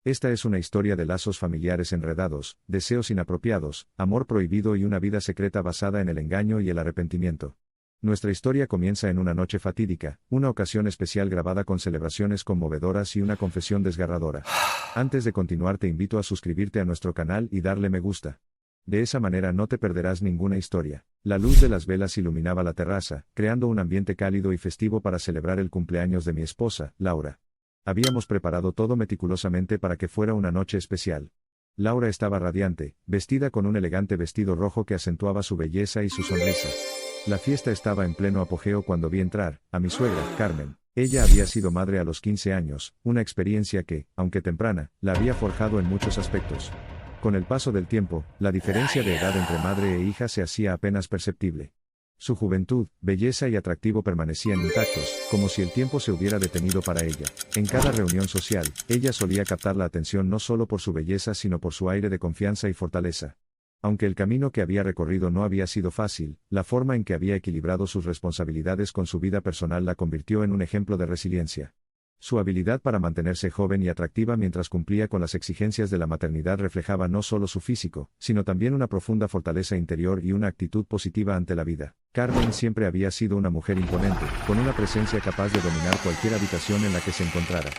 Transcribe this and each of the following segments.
Esta es una historia de lazos familiares enredados, deseos inapropiados, amor prohibido y una vida secreta basada en el engaño y el arrepentimiento. Nuestra historia comienza en una noche fatídica, una ocasión especial grabada con celebraciones conmovedoras y una confesión desgarradora. Antes de continuar te invito a suscribirte a nuestro canal y darle me gusta. De esa manera no te perderás ninguna historia. La luz de las velas iluminaba la terraza, creando un ambiente cálido y festivo para celebrar el cumpleaños de mi esposa, Laura. Habíamos preparado todo meticulosamente para que fuera una noche especial. Laura estaba radiante, vestida con un elegante vestido rojo que acentuaba su belleza y su sonrisa. La fiesta estaba en pleno apogeo cuando vi entrar a mi suegra, Carmen. Ella había sido madre a los 15 años, una experiencia que, aunque temprana, la había forjado en muchos aspectos. Con el paso del tiempo, la diferencia de edad entre madre e hija se hacía apenas perceptible. Su juventud, belleza y atractivo permanecían intactos, como si el tiempo se hubiera detenido para ella. En cada reunión social, ella solía captar la atención no solo por su belleza sino por su aire de confianza y fortaleza. Aunque el camino que había recorrido no había sido fácil, la forma en que había equilibrado sus responsabilidades con su vida personal la convirtió en un ejemplo de resiliencia. Su habilidad para mantenerse joven y atractiva mientras cumplía con las exigencias de la maternidad reflejaba no solo su físico, sino también una profunda fortaleza interior y una actitud positiva ante la vida. Carmen siempre había sido una mujer imponente, con una presencia capaz de dominar cualquier habitación en la que se encontrara.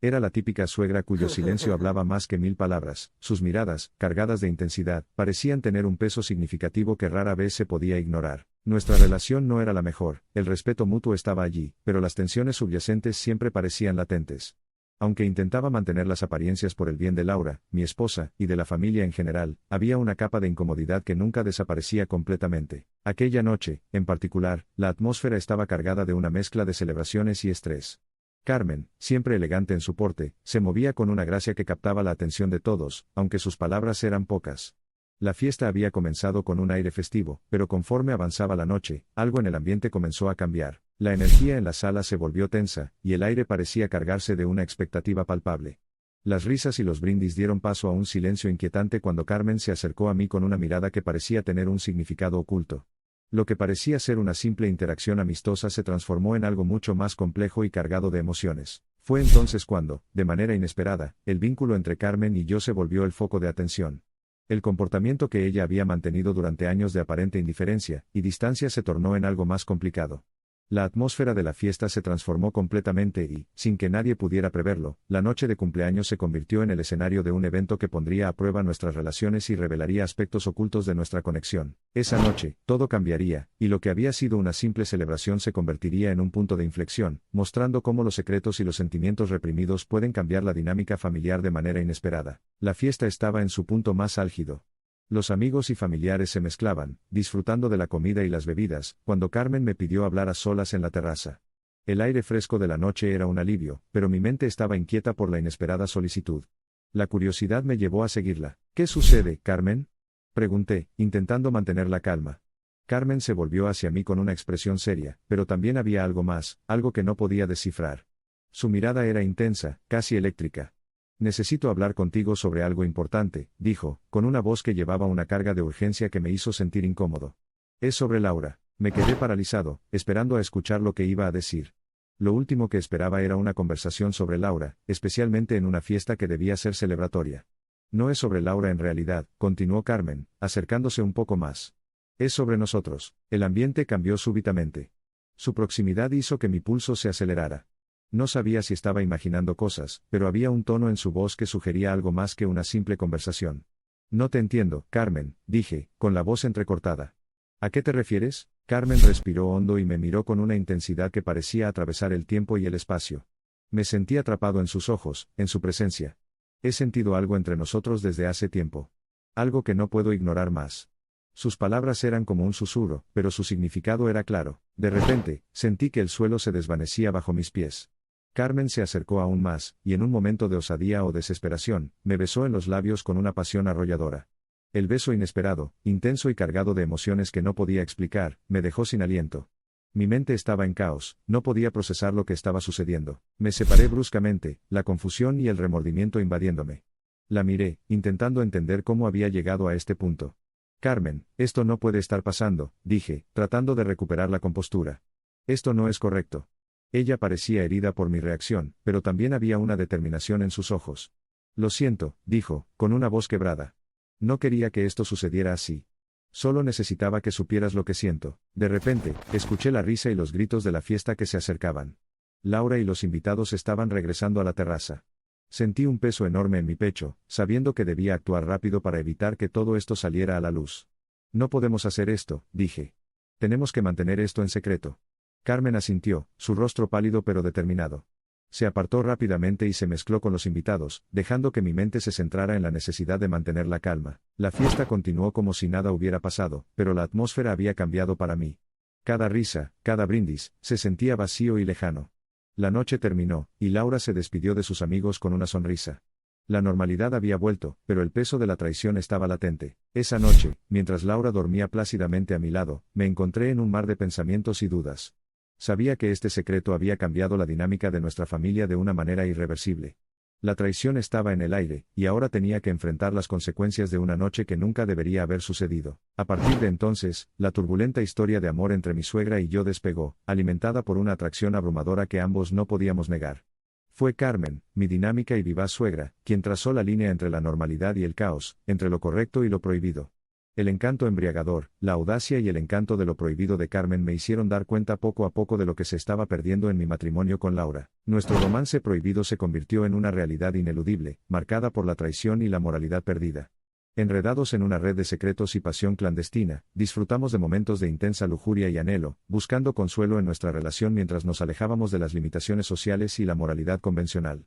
Era la típica suegra cuyo silencio hablaba más que 1000 palabras, sus miradas, cargadas de intensidad, parecían tener un peso significativo que rara vez se podía ignorar. Nuestra relación no era la mejor, el respeto mutuo estaba allí, pero las tensiones subyacentes siempre parecían latentes. Aunque intentaba mantener las apariencias por el bien de Laura, mi esposa, y de la familia en general, había una capa de incomodidad que nunca desaparecía completamente. Aquella noche, en particular, la atmósfera estaba cargada de una mezcla de celebraciones y estrés. Carmen, siempre elegante en su porte, se movía con una gracia que captaba la atención de todos, aunque sus palabras eran pocas. La fiesta había comenzado con un aire festivo, pero conforme avanzaba la noche, algo en el ambiente comenzó a cambiar. La energía en la sala se volvió tensa, y el aire parecía cargarse de una expectativa palpable. Las risas y los brindis dieron paso a un silencio inquietante cuando Carmen se acercó a mí con una mirada que parecía tener un significado oculto. Lo que parecía ser una simple interacción amistosa se transformó en algo mucho más complejo y cargado de emociones. Fue entonces cuando, de manera inesperada, el vínculo entre Carmen y yo se volvió el foco de atención. El comportamiento que ella había mantenido durante años de aparente indiferencia y distancia se tornó en algo más complicado. La atmósfera de la fiesta se transformó completamente y, sin que nadie pudiera preverlo, la noche de cumpleaños se convirtió en el escenario de un evento que pondría a prueba nuestras relaciones y revelaría aspectos ocultos de nuestra conexión. Esa noche, todo cambiaría, y lo que había sido una simple celebración se convertiría en un punto de inflexión, mostrando cómo los secretos y los sentimientos reprimidos pueden cambiar la dinámica familiar de manera inesperada. La fiesta estaba en su punto más álgido. Los amigos y familiares se mezclaban, disfrutando de la comida y las bebidas, cuando Carmen me pidió hablar a solas en la terraza. El aire fresco de la noche era un alivio, pero mi mente estaba inquieta por la inesperada solicitud. La curiosidad me llevó a seguirla. ¿Qué sucede, Carmen?, pregunté, intentando mantener la calma. Carmen se volvió hacia mí con una expresión seria, pero también había algo más, algo que no podía descifrar. Su mirada era intensa, casi eléctrica. Necesito hablar contigo sobre algo importante, dijo, con una voz que llevaba una carga de urgencia que me hizo sentir incómodo. Es sobre Laura. Me quedé paralizado, esperando a escuchar lo que iba a decir. Lo último que esperaba era una conversación sobre Laura, especialmente en una fiesta que debía ser celebratoria. No es sobre Laura en realidad, continuó Carmen, acercándose un poco más. Es sobre nosotros. El ambiente cambió súbitamente. Su proximidad hizo que mi pulso se acelerara. No sabía si estaba imaginando cosas, pero había un tono en su voz que sugería algo más que una simple conversación. No te entiendo, Carmen, dije, con la voz entrecortada. ¿A qué te refieres? Carmen respiró hondo y me miró con una intensidad que parecía atravesar el tiempo y el espacio. Me sentí atrapado en sus ojos, en su presencia. He sentido algo entre nosotros desde hace tiempo. Algo que no puedo ignorar más. Sus palabras eran como un susurro, pero su significado era claro. De repente, sentí que el suelo se desvanecía bajo mis pies. Carmen se acercó aún más, y en un momento de osadía o desesperación, me besó en los labios con una pasión arrolladora. El beso inesperado, intenso y cargado de emociones que no podía explicar, me dejó sin aliento. Mi mente estaba en caos, no podía procesar lo que estaba sucediendo. Me separé bruscamente, la confusión y el remordimiento invadiéndome. La miré, intentando entender cómo había llegado a este punto. Carmen, esto no puede estar pasando, dije, tratando de recuperar la compostura. Esto no es correcto. Ella parecía herida por mi reacción, pero también había una determinación en sus ojos. Lo siento, dijo, con una voz quebrada. No quería que esto sucediera así. Solo necesitaba que supieras lo que siento. De repente, escuché la risa y los gritos de la fiesta que se acercaban. Laura y los invitados estaban regresando a la terraza. Sentí un peso enorme en mi pecho, sabiendo que debía actuar rápido para evitar que todo esto saliera a la luz. No podemos hacer esto, dije. Tenemos que mantener esto en secreto. Carmen asintió, su rostro pálido pero determinado. Se apartó rápidamente y se mezcló con los invitados, dejando que mi mente se centrara en la necesidad de mantener la calma. La fiesta continuó como si nada hubiera pasado, pero la atmósfera había cambiado para mí. Cada risa, cada brindis, se sentía vacío y lejano. La noche terminó, y Laura se despidió de sus amigos con una sonrisa. La normalidad había vuelto, pero el peso de la traición estaba latente. Esa noche, mientras Laura dormía plácidamente a mi lado, me encontré en un mar de pensamientos y dudas. Sabía que este secreto había cambiado la dinámica de nuestra familia de una manera irreversible. La traición estaba en el aire, y ahora tenía que enfrentar las consecuencias de una noche que nunca debería haber sucedido. A partir de entonces, la turbulenta historia de amor entre mi suegra y yo despegó, alimentada por una atracción abrumadora que ambos no podíamos negar. Fue Carmen, mi dinámica y vivaz suegra, quien trazó la línea entre la normalidad y el caos, entre lo correcto y lo prohibido. El encanto embriagador, la audacia y el encanto de lo prohibido de Carmen me hicieron dar cuenta poco a poco de lo que se estaba perdiendo en mi matrimonio con Laura. Nuestro romance prohibido se convirtió en una realidad ineludible, marcada por la traición y la moralidad perdida. Enredados en una red de secretos y pasión clandestina, disfrutamos de momentos de intensa lujuria y anhelo, buscando consuelo en nuestra relación mientras nos alejábamos de las limitaciones sociales y la moralidad convencional.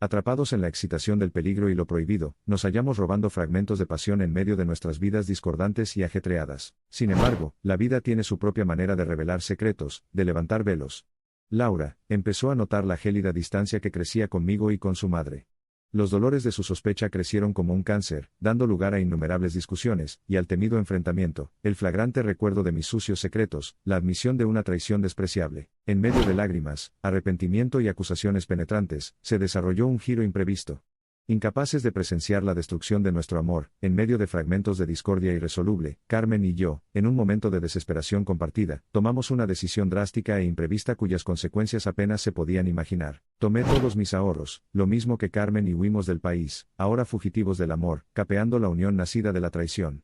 Atrapados en la excitación del peligro y lo prohibido, nos hallamos robando fragmentos de pasión en medio de nuestras vidas discordantes y ajetreadas. Sin embargo, la vida tiene su propia manera de revelar secretos, de levantar velos. Laura empezó a notar la gélida distancia que crecía conmigo y con su madre. Los dolores de su sospecha crecieron como un cáncer, dando lugar a innumerables discusiones, y al temido enfrentamiento, el flagrante recuerdo de mis sucios secretos, la admisión de una traición despreciable. En medio de lágrimas, arrepentimiento y acusaciones penetrantes, se desarrolló un giro imprevisto. Incapaces de presenciar la destrucción de nuestro amor, en medio de fragmentos de discordia irresoluble, Carmen y yo, en un momento de desesperación compartida, tomamos una decisión drástica e imprevista cuyas consecuencias apenas se podían imaginar. Tomé todos mis ahorros, lo mismo que Carmen, y huimos del país, ahora fugitivos del amor, capeando la unión nacida de la traición.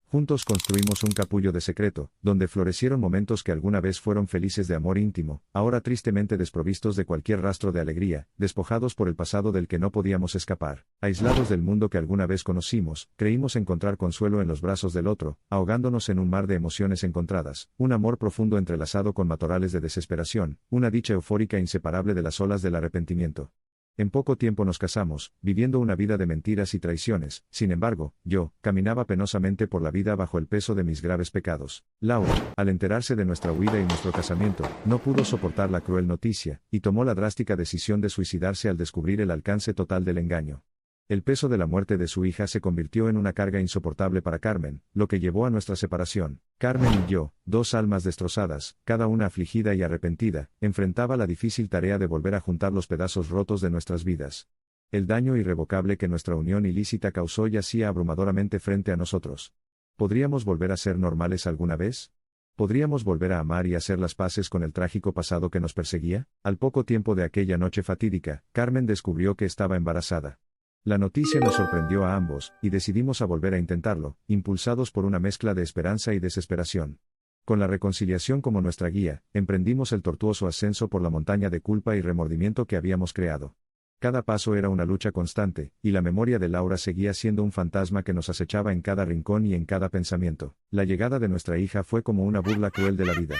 Juntos construimos un capullo de secreto, donde florecieron momentos que alguna vez fueron felices de amor íntimo, ahora tristemente desprovistos de cualquier rastro de alegría, despojados por el pasado del que no podíamos escapar. Aislados del mundo que alguna vez conocimos, creímos encontrar consuelo en los brazos del otro, ahogándonos en un mar de emociones encontradas, un amor profundo entrelazado con matorrales de desesperación, una dicha eufórica inseparable de las olas del arrepentimiento. En poco tiempo nos casamos, viviendo una vida de mentiras y traiciones. Sin embargo, yo caminaba penosamente por la vida bajo el peso de mis graves pecados. Laura, al enterarse de nuestra huida y nuestro casamiento, no pudo soportar la cruel noticia, y tomó la drástica decisión de suicidarse al descubrir el alcance total del engaño. El peso de la muerte de su hija se convirtió en una carga insoportable para Carmen, lo que llevó a nuestra separación. Carmen y yo, dos almas destrozadas, cada una afligida y arrepentida, enfrentaba la difícil tarea de volver a juntar los pedazos rotos de nuestras vidas. El daño irrevocable que nuestra unión ilícita causó yacía abrumadoramente frente a nosotros. ¿Podríamos volver a ser normales alguna vez? ¿Podríamos volver a amar y hacer las paces con el trágico pasado que nos perseguía? Al poco tiempo de aquella noche fatídica, Carmen descubrió que estaba embarazada. La noticia nos sorprendió a ambos, y decidimos a volver a intentarlo, impulsados por una mezcla de esperanza y desesperación. Con la reconciliación como nuestra guía, emprendimos el tortuoso ascenso por la montaña de culpa y remordimiento que habíamos creado. Cada paso era una lucha constante, y la memoria de Laura seguía siendo un fantasma que nos acechaba en cada rincón y en cada pensamiento. La llegada de nuestra hija fue como una burla cruel de la vida.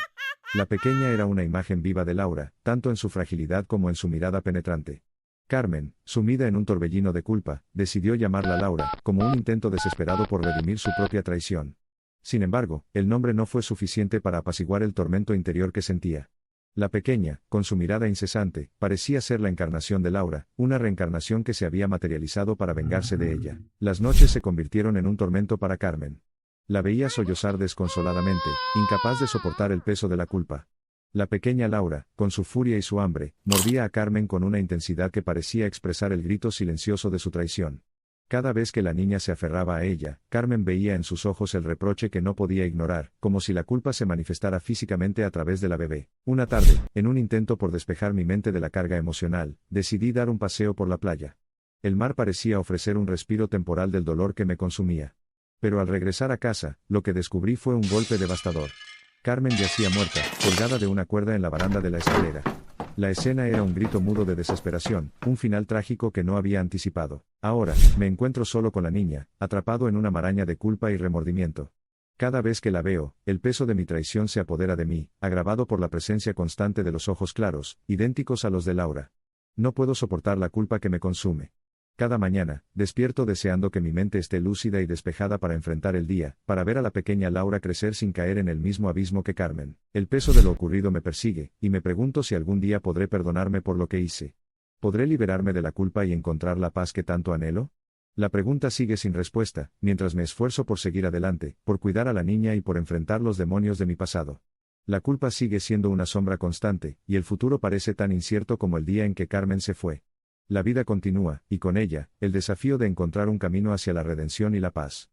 La pequeña era una imagen viva de Laura, tanto en su fragilidad como en su mirada penetrante. Carmen, sumida en un torbellino de culpa, decidió llamarla Laura, como un intento desesperado por redimir su propia traición. Sin embargo, el nombre no fue suficiente para apaciguar el tormento interior que sentía. La pequeña, con su mirada incesante, parecía ser la encarnación de Laura, una reencarnación que se había materializado para vengarse de ella. Las noches se convirtieron en un tormento para Carmen. La veía sollozar desconsoladamente, incapaz de soportar el peso de la culpa. La pequeña Laura, con su furia y su hambre, mordía a Carmen con una intensidad que parecía expresar el grito silencioso de su traición. Cada vez que la niña se aferraba a ella, Carmen veía en sus ojos el reproche que no podía ignorar, como si la culpa se manifestara físicamente a través de la bebé. Una tarde, en un intento por despejar mi mente de la carga emocional, decidí dar un paseo por la playa. El mar parecía ofrecer un respiro temporal del dolor que me consumía. Pero al regresar a casa, lo que descubrí fue un golpe devastador. Carmen yacía muerta, colgada de una cuerda en la baranda de la escalera. La escena era un grito mudo de desesperación, un final trágico que no había anticipado. Ahora, me encuentro solo con la niña, atrapado en una maraña de culpa y remordimiento. Cada vez que la veo, el peso de mi traición se apodera de mí, agravado por la presencia constante de los ojos claros, idénticos a los de Laura. No puedo soportar la culpa que me consume. Cada mañana, despierto deseando que mi mente esté lúcida y despejada para enfrentar el día, para ver a la pequeña Laura crecer sin caer en el mismo abismo que Carmen. El peso de lo ocurrido me persigue, y me pregunto si algún día podré perdonarme por lo que hice. ¿Podré liberarme de la culpa y encontrar la paz que tanto anhelo? La pregunta sigue sin respuesta, mientras me esfuerzo por seguir adelante, por cuidar a la niña y por enfrentar los demonios de mi pasado. La culpa sigue siendo una sombra constante, y el futuro parece tan incierto como el día en que Carmen se fue. La vida continúa, y con ella, el desafío de encontrar un camino hacia la redención y la paz.